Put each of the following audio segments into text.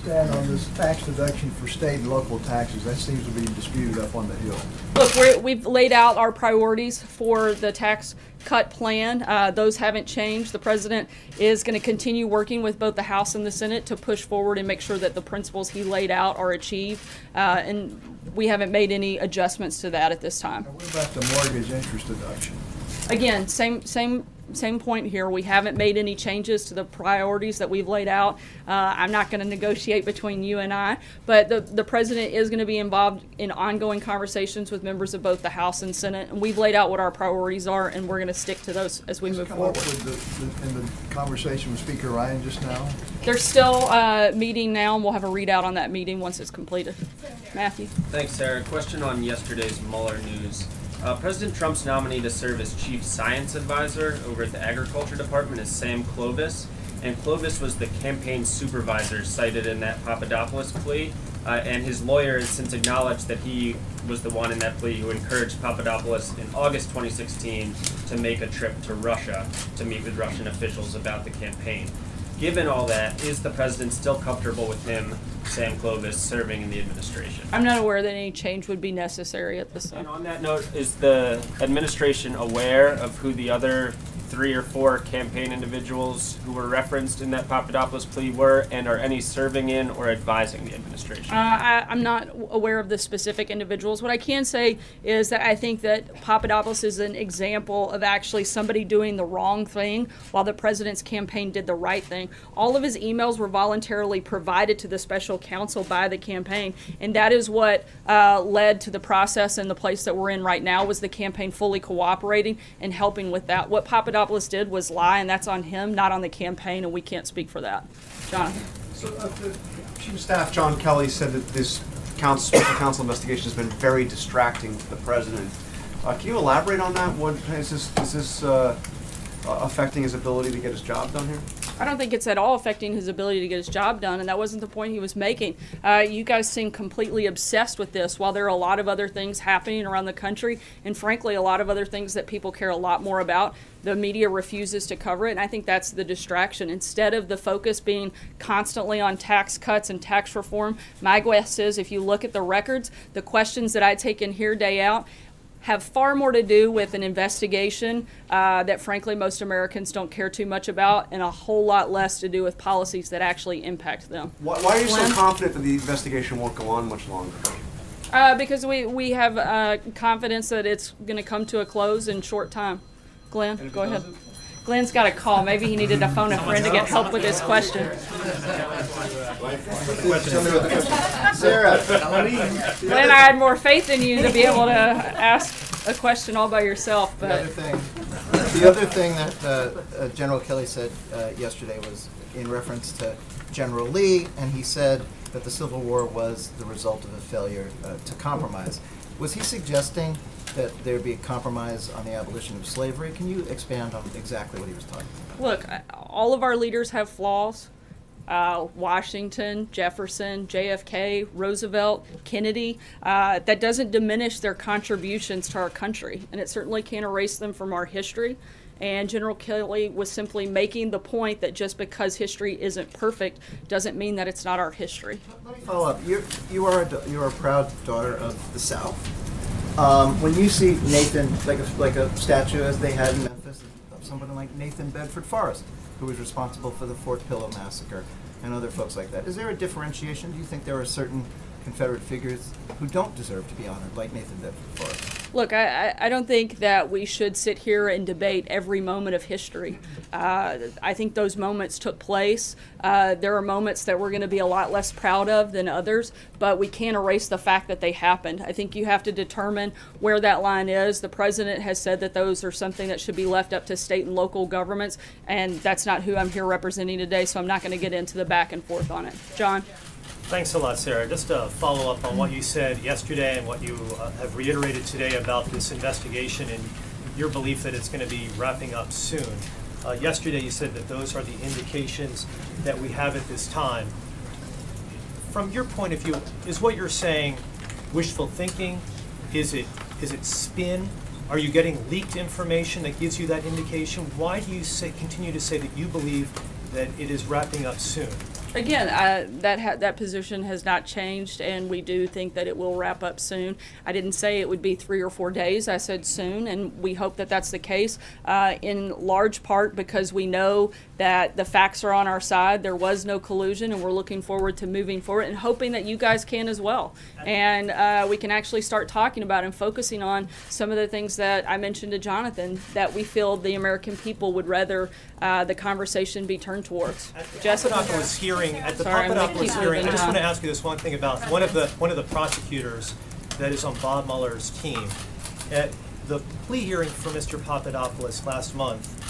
stand on this tax deduction for state and local taxes? That seems to be disputed up on the Hill. Look, we've laid out our priorities for the tax cut plan. Those haven't changed. The president is going to continue working with both the House and the Senate to push forward and make sure that the principles he laid out are achieved. And we haven't made any adjustments to that at this time. Now, what about the mortgage interest deduction? Again, same point here. We haven't made any changes to the priorities that we've laid out. I'm not going to negotiate between you and I, but the president is going to be involved in ongoing conversations with members of both the House and Senate, and we've laid out what our priorities are, and we're going to stick to those as we move forward. In the conversation with Speaker Ryan just now? They're still meeting now, and we'll have a readout on that meeting once it's completed. Matthew. Thanks, Sarah. Question on yesterday's Mueller news. President Trump's nominee to serve as chief science advisor over at the Agriculture Department is Sam Clovis, and Clovis was the campaign supervisor cited in that Papadopoulos plea, and his lawyer has since acknowledged that he was the one in that plea who encouraged Papadopoulos in August 2016 to make a trip to Russia to meet with Russian officials about the campaign. Given all that, is the president still comfortable with him, Sam Clovis, serving in the administration? I'm not aware that any change would be necessary at this time. And on that note, is the administration aware of who the other 3 or 4 campaign individuals who were referenced in that Papadopoulos plea were, and are any serving in or advising the administration? I'm not aware of the specific individuals. What I can say is that I think that Papadopoulos is an example of actually somebody doing the wrong thing while the president's campaign did the right thing. All of his emails were voluntarily provided to the special counsel by the campaign, and that is what led to the process and the place that we're in right now, was the campaign fully cooperating and helping with that. What Papadopoulos did was lie, and that's on him, not on the campaign, and we can't speak for that. John. So the Chief of Staff, John Kelly, said that this special counsel investigation has been very distracting to the president. Can you elaborate on that? What is this affecting his ability to get his job done here? I don't think it's at all affecting his ability to get his job done, and that wasn't the point he was making. You guys seem completely obsessed with this, while there are a lot of other things happening around the country, and frankly, a lot of other things that people care a lot more about. The media refuses to cover it, and I think that's the distraction. Instead of the focus being constantly on tax cuts and tax reform, my guess is if you look at the records, the questions that I take in here day out have far more to do with an investigation that frankly most Americans don't care too much about, and a whole lot less to do with policies that actually impact them. Why are you so confident that the investigation won't go on much longer? Because we have confidence that it's going to come to a close in short time. Glenn, go ahead. Glenn's got a call. Maybe he needed to phone a friend to get help with his question. Sarah. Glenn, I had more faith in you to be able to ask a question all by yourself. But the other thing that General Kelly said yesterday was in reference to General Lee, and he said that the Civil War was the result of a failure to compromise. Was he suggesting that there be a compromise on the abolition of slavery? Can you expand on exactly what he was talking about? Look, all of our leaders have flaws. Washington, Jefferson, JFK, Roosevelt, Kennedy. That doesn't diminish their contributions to our country, and it certainly can't erase them from our history. And General Kelly was simply making the point that just because history isn't perfect doesn't mean that it's not our history. Let me follow up. You are a proud daughter of the South. When you see Nathan, like a statue as they had in Memphis, of somebody like Nathan Bedford Forrest, who was responsible for the Fort Pillow massacre, and other folks like that, is there a differentiation? Do you think there are certain Confederate figures who don't deserve to be honored, like Nathan Bedford Forrest? Look, I don't think that we should sit here and debate every moment of history. I think those moments took place. There are moments that we're going to be a lot less proud of than others, but we can't erase the fact that they happened. I think you have to determine where that line is. The president has said that those are something that should be left up to state and local governments, and that's not who I'm here representing today, so I'm not going to get into the back and forth on it. John? Thanks a lot, Sarah. Just to follow up on what you said yesterday and what you have reiterated today about this investigation and your belief that it's going to be wrapping up soon. Yesterday you said that those are the indications that we have at this time. From your point of view, is what you're saying wishful thinking? Is it spin? Are you getting leaked information that gives you that indication? Why do you continue to say that you believe that it is wrapping up soon? Again, that position has not changed, and we do think that it will wrap up soon. I didn't say it would be 3 or 4 days. I said soon, and we hope that that's the case, in large part because we know that the facts are on our side. There was no collusion, and we're looking forward to moving forward and hoping that you guys can as well. And we can actually start talking about and focusing on some of the things that I mentioned to Jonathan that we feel the American people would rather the conversation be turned towards. Jessica? Papadopoulos hearing, at the Sorry, I'm gonna Papadopoulos keep hearing, I moving just on. want to ask you this one thing about one of the prosecutors that is on Bob Mueller's team. At the plea hearing for Mr. Papadopoulos last month,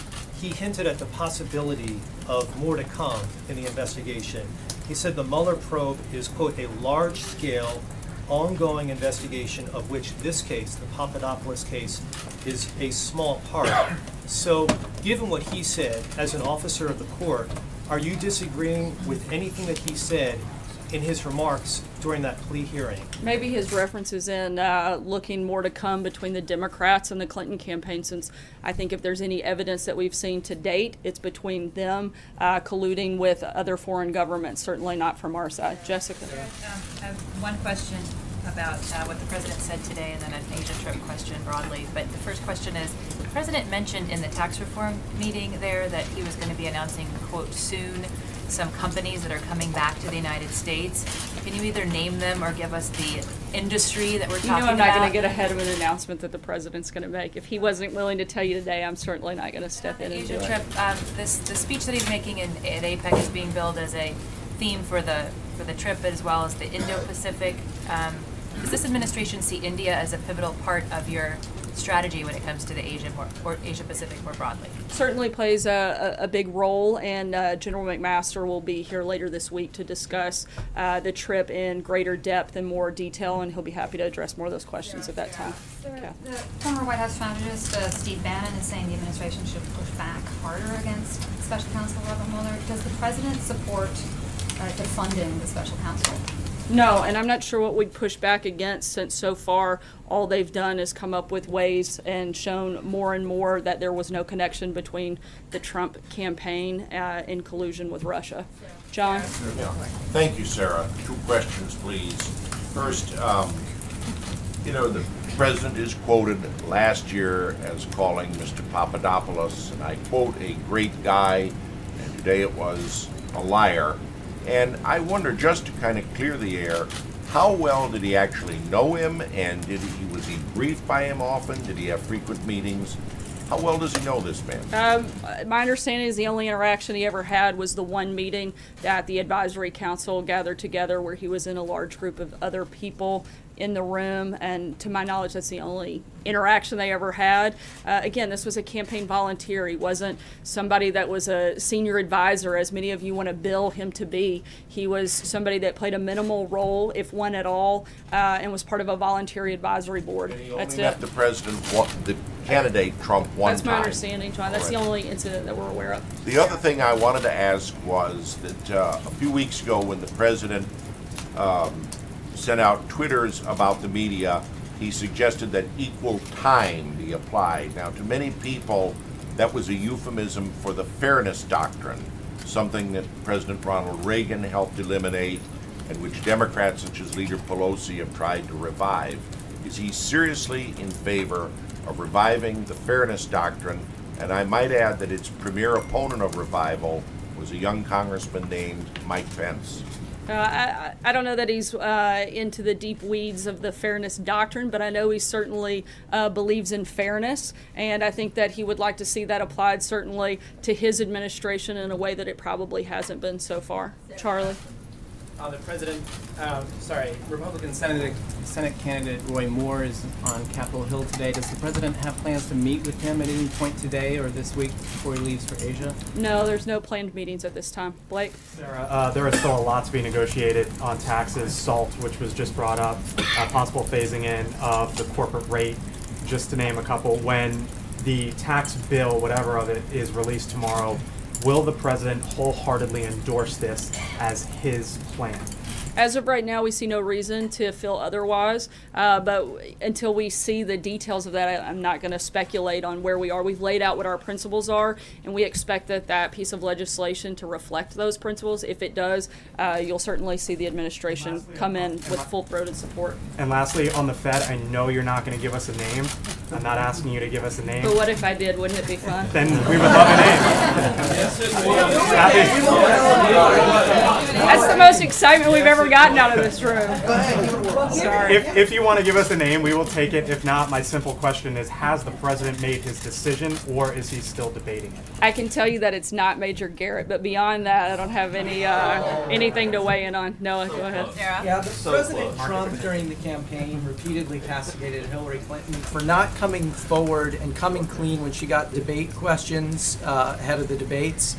he hinted at the possibility of more to come in the investigation. He said the Mueller probe is, quote, a large-scale, ongoing investigation of which this case, the Papadopoulos case, is a small part. So, given what he said, as an officer of the court, are you disagreeing with anything that he said in his remarks during that plea hearing? Maybe his references in looking more to come between the Democrats and the Clinton campaign, since I think if there's any evidence that we've seen to date, it's between them colluding with other foreign governments, certainly not from our side. Jessica? I have one question about what the president said today, and then an Asia trip question broadly. But the first question is, the president mentioned in the tax reform meeting there that he was going to be announcing, quote, soon, some companies that are coming back to the United States. Can you either name them or give us the industry that we're talking about? You know I'm not going to get ahead of an announcement that the president's going to make. If he wasn't willing to tell you today, I'm certainly not going to step in and do Asia it. trip, the speech that he's making at APEC is being billed as a theme for the trip, as well as the Indo-Pacific. Does this administration see India as a pivotal part of your strategy when it comes to the Asia-Pacific more broadly? Certainly plays a big role, and General McMaster will be here later this week to discuss the trip in greater depth and more detail, and he'll be happy to address more of those questions at that time. The former White House strategist, Steve Bannon, is saying the administration should push back harder against Special Counsel Robert Mueller. Does the president support defunding the Special Counsel? No, and I'm not sure what we'd push back against, since so far all they've done is come up with ways and shown more and more that there was no connection between the Trump campaign in collusion with Russia. John? Thank you, Sarah. 2 questions, please. First, the president is quoted last year as calling Mr. Papadopoulos, and I quote, a great guy, and today it was a liar. And I wonder, just to kind of clear the air, how well did he actually know him, and was he briefed by him often? Did he have frequent meetings? How well does he know this man? My understanding is the only interaction he ever had was the one meeting that the advisory council gathered together, where he was in a large group of other people in the room, and to my knowledge that's the only interaction they ever had. Again, this was a campaign volunteer. He wasn't somebody that was a senior advisor, as many of you want to bill him to be. He was somebody that played a minimal role, if one at all, and was part of a voluntary advisory board. And he That's only it. met the president, the candidate Trump, one That's my time. understanding, John. That's the only incident that we're aware of. The other thing I wanted to ask was that a few weeks ago, when the president sent out Twitters about the media, he suggested that equal time be applied. Now, to many people, that was a euphemism for the fairness doctrine, something that President Ronald Reagan helped eliminate, and which Democrats such as Leader Pelosi have tried to revive. Is he seriously in favor of reviving the fairness doctrine? And I might add that its premier opponent of revival was a young congressman named Mike Pence. I don't know that he's into the deep weeds of the fairness doctrine, but I know he certainly believes in fairness, and I think that he would like to see that applied certainly to his administration in a way that it probably hasn't been so far. Charlie? The president, Republican Senate candidate Roy Moore is on Capitol Hill today. Does the president have plans to meet with him at any point today or this week before he leaves for Asia? No, there's no planned meetings at this time. Blake? Sarah, there is still a lot to be negotiated on taxes, SALT, which was just brought up, possible phasing in of the corporate rate, just to name a couple. When the tax bill, whatever of it, is released tomorrow, will the president wholeheartedly endorse this as his plan? As of right now, we see no reason to feel otherwise, but until we see the details of that, I'm not going to speculate on where we are. We've laid out what our principles are, and we expect that piece of legislation to reflect those principles. If it does, you'll certainly see the administration come in with full-throated support. And lastly, on the Fed, I know you're not going to give us a name. I'm not asking you to give us a name. But what if I did? Wouldn't it be fun? Then we would love a name. That's the most excitement we've ever gotten out of this room. Sorry. If you want to give us a name, we will take it. If not, my simple question is, has the president made his decision, or is he still debating it? I can tell you that it's not Major Garrett, but beyond that, I don't have any anything to weigh in on. Noah, go ahead. Yeah, President Trump during the campaign repeatedly castigated Hillary Clinton for not coming forward and coming clean when she got debate questions ahead of the debates.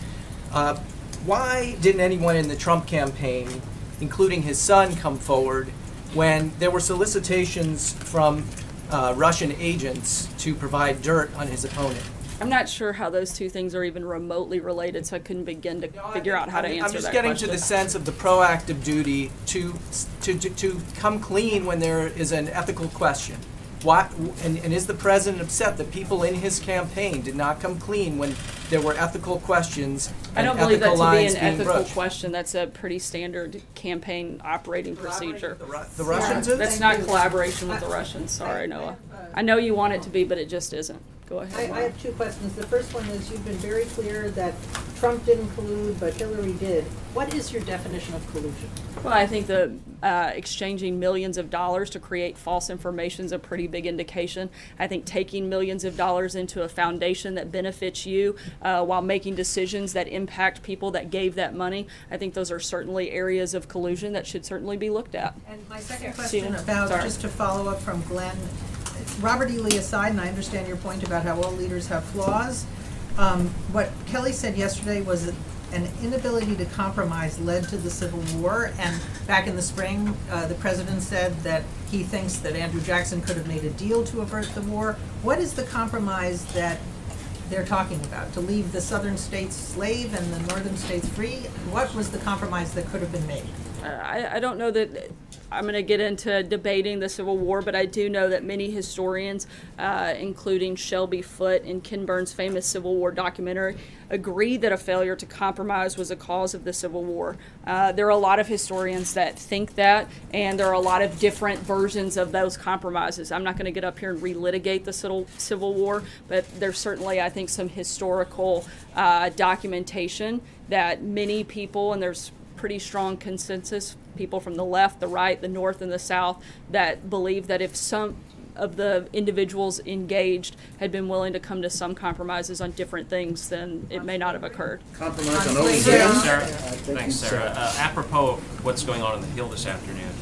Why didn't anyone in the Trump campaign, including his son, come forward when there were solicitations from Russian agents to provide dirt on his opponent? I'm not sure how those two things are even remotely related, so I couldn't begin to figure out how to answer that question. I'm just getting to the sense of the proactive duty to come clean when there is an ethical question. And is the president upset that people in his campaign did not come clean when there were ethical questions and I don't believe that to be an ethical broached? question. That's a pretty standard campaign operating procedure. The Russians? That's not collaboration with the Russians. Sorry, Noah. I know you want it to be, but it just isn't. Go ahead. I have two questions. The first one is, you've been very clear that Trump didn't collude, but Hillary did. What is your definition of collusion? Well, I think the exchanging millions of dollars to create false information is a pretty big indication. I think taking millions of dollars into a foundation that benefits you while making decisions that impact people that gave that money, I think those are certainly areas of collusion that should certainly be looked at. And my second question just to follow up from Glenn, Robert E. Lee aside, and I understand your point about how all leaders have flaws, what Kelly said yesterday was that an inability to compromise led to the Civil War, and back in the spring, the president said that he thinks that Andrew Jackson could have made a deal to avert the war. What is the compromise that they're talking about? To leave the southern states slave and the northern states free? What was the compromise that could have been made? I don't know that I'm going to get into debating the Civil War, but I do know that many historians, including Shelby Foote in Ken Burns' famous Civil War documentary, agree that a failure to compromise was a cause of the Civil War. There are a lot of historians that think that, and there are a lot of different versions of those compromises. I'm not going to get up here and relitigate the Civil War, but there's certainly, I think, some historical documentation that many people, and there's pretty strong consensus, people from the left, the right, the north, and the south, that believe that if some of the individuals engaged had been willing to come to some compromises on different things, then it may not have occurred. Compromise on Sarah. Thanks, Sarah. Apropos of what's going on the Hill this afternoon,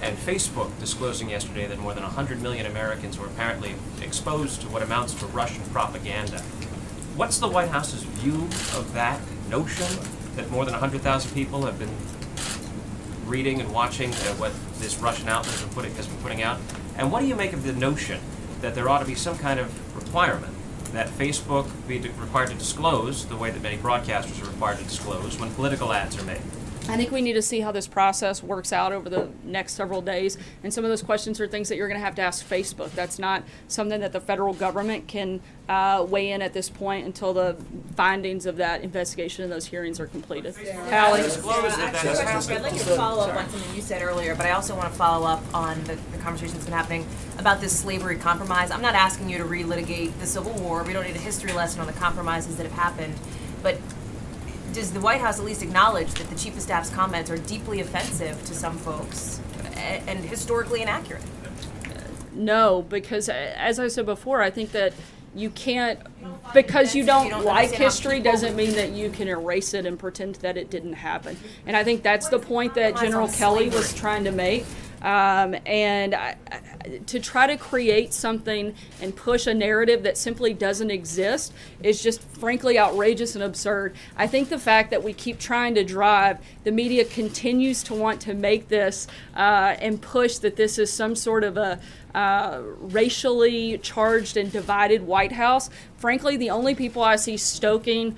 and Facebook disclosing yesterday that more than 100 million Americans were apparently exposed to what amounts to Russian propaganda. What's the White House's view of that notion that more than 100,000 people have been reading and watching what this Russian outlet has been putting out? And what do you make of the notion that there ought to be some kind of requirement that Facebook be required to disclose, the way that many broadcasters are required to disclose, when political ads are made? I think we need to see how this process works out over the next several days. And some of those questions are things that you're going to have to ask Facebook. That's not something that the federal government can weigh in at this point until the findings of that investigation and those hearings are completed. Hallie? I'd like to follow up on something you said earlier, but I also want to follow up on the conversation that's been happening about this slavery compromise. I'm not asking you to relitigate the Civil War. We don't need a history lesson on the compromises that have happened. But does the White House at least acknowledge that the Chief of Staff's comments are deeply offensive to some folks and historically inaccurate? No, because as I said before, I think that you can't, because you don't like history doesn't mean that you can erase it and pretend that it didn't happen. And I think that's the point that General Kelly was trying to make. And to try to create something and push a narrative that simply doesn't exist is just frankly outrageous and absurd. I think the fact that we keep trying to drive, the media continues to want to make this and push that this is some sort of a racially charged and divided White House. Frankly, the only people I see stoking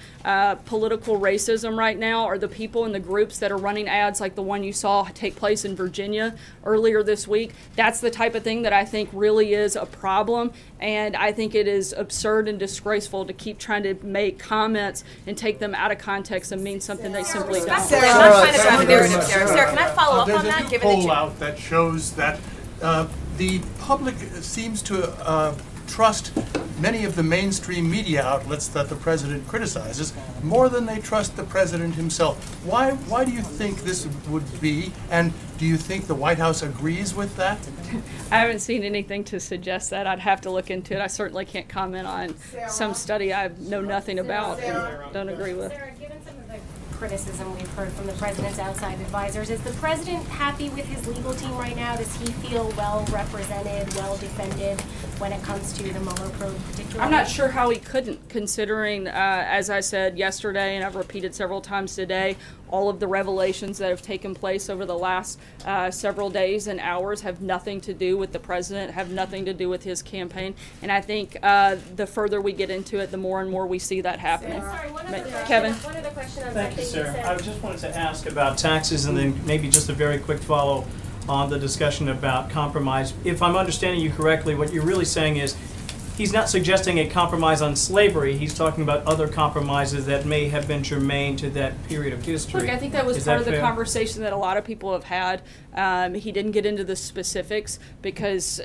political racism right now are the people in the groups that are running ads like the one you saw take place in Virginia earlier this week. That's the type of thing that I think really is a problem, and I think it is absurd and disgraceful to keep trying to make comments and take them out of context and mean something they simply don't. I'm not trying to drive a narrative, Sarah. Sarah, can I follow up on that? There's a new poll out that shows that the public seems to trust many of the mainstream media outlets that the president criticizes more than they trust the president himself. Why do you think this would be, and do you think the White House agrees with that? I haven't seen anything to suggest that. I'd have to look into it. I certainly can't comment on some study I know nothing about and don't agree with. Sarah, given some of the criticism we've heard from the president's outside advisors, is the president happy with his legal team right now? Does he feel well represented, well defended when it comes to the Mueller probe particularly? I'm not sure how he couldn't, considering, as I said yesterday and I've repeated several times today, all of the revelations that have taken place over the last several days and hours have nothing to do with the president, have nothing to do with his campaign. And I think the further we get into it, the more and more we see that happening. Kevin? One other question on Thank you, something Sarah. said. I just wanted to ask about taxes and then maybe just a very quick follow on the discussion about compromise. If I'm understanding you correctly, what you're really saying is he's not suggesting a compromise on slavery. He's talking about other compromises that may have been germane to that period of history. Look, I think that was Is part of the fair? conversation that a lot of people have had. He didn't get into the specifics because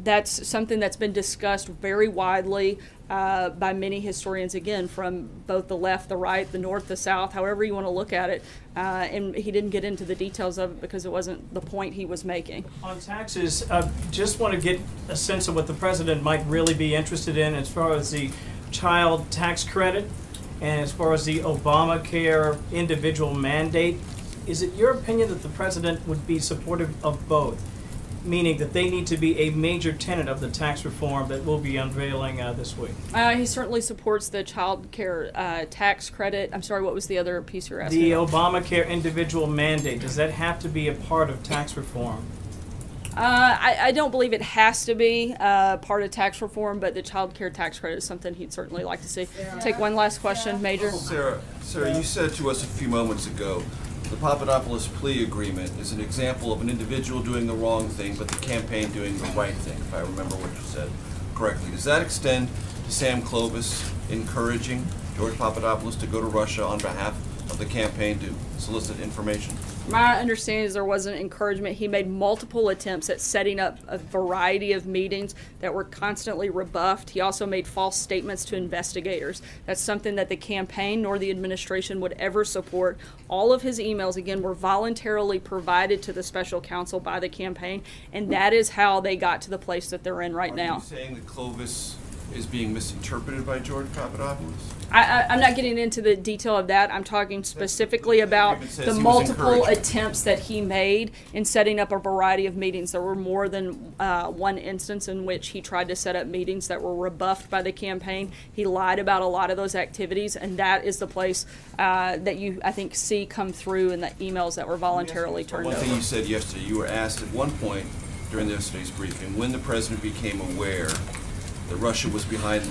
that's something that's been discussed very widely by many historians, again, from both the left, the right, the north, the south, however you want to look at it. And he didn't get into the details of it because it wasn't the point he was making. On taxes, just want to get a sense of what the president might really be interested in as far as the child tax credit and as far as the Obamacare individual mandate. Is it your opinion that the president would be supportive of both, meaning that they need to be a major tenet of the tax reform that we'll be unveiling this week? He certainly supports the child care tax credit. I'm sorry, what was the other piece you were asking The about? Obamacare individual mandate, does that have to be a part of tax reform? I don't believe it has to be part of tax reform, but the child care tax credit is something he'd certainly like to see. Take one last question, Major. Sarah, you said to us a few moments ago, the Papadopoulos plea agreement is an example of an individual doing the wrong thing, but the campaign doing the right thing, if I remember what you said correctly. Does that extend to Sam Clovis encouraging George Papadopoulos to go to Russia on behalf of the campaign to solicit information? My understanding is there wasn't encouragement. He made multiple attempts at setting up a variety of meetings that were constantly rebuffed. He also made false statements to investigators. That's something that the campaign nor the administration would ever support. All of his emails, again, were voluntarily provided to the special counsel by the campaign, and that is how they got to the place that they're in right now. Are you saying that Clovis is being misinterpreted by George Papadopoulos? I'm not getting into the detail of that. I'm talking specifically about the multiple attempts that he made in setting up a variety of meetings. There were more than one instance in which he tried to set up meetings that were rebuffed by the campaign. He lied about a lot of those activities, and that is the place that you, I think, see come through in the emails that were voluntarily turned over. One thing you said yesterday, you were asked at one point during yesterday's briefing when the president became aware that Russia was behind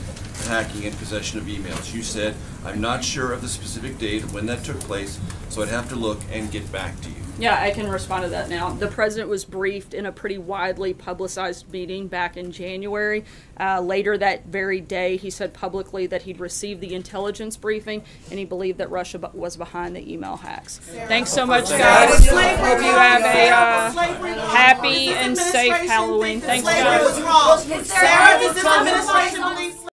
hacking and possession of emails. You said, I'm not sure of the specific date when that took place, so I'd have to look and get back to you. Yeah, I can respond to that now. The president was briefed in a pretty widely publicized meeting back in January. Later that very day, he said publicly that he'd received the intelligence briefing and he believed that Russia was behind the email hacks. Thanks so much, guys. Hope you have a happy and safe Halloween. Thanks, guys. Sarah, does this administration believe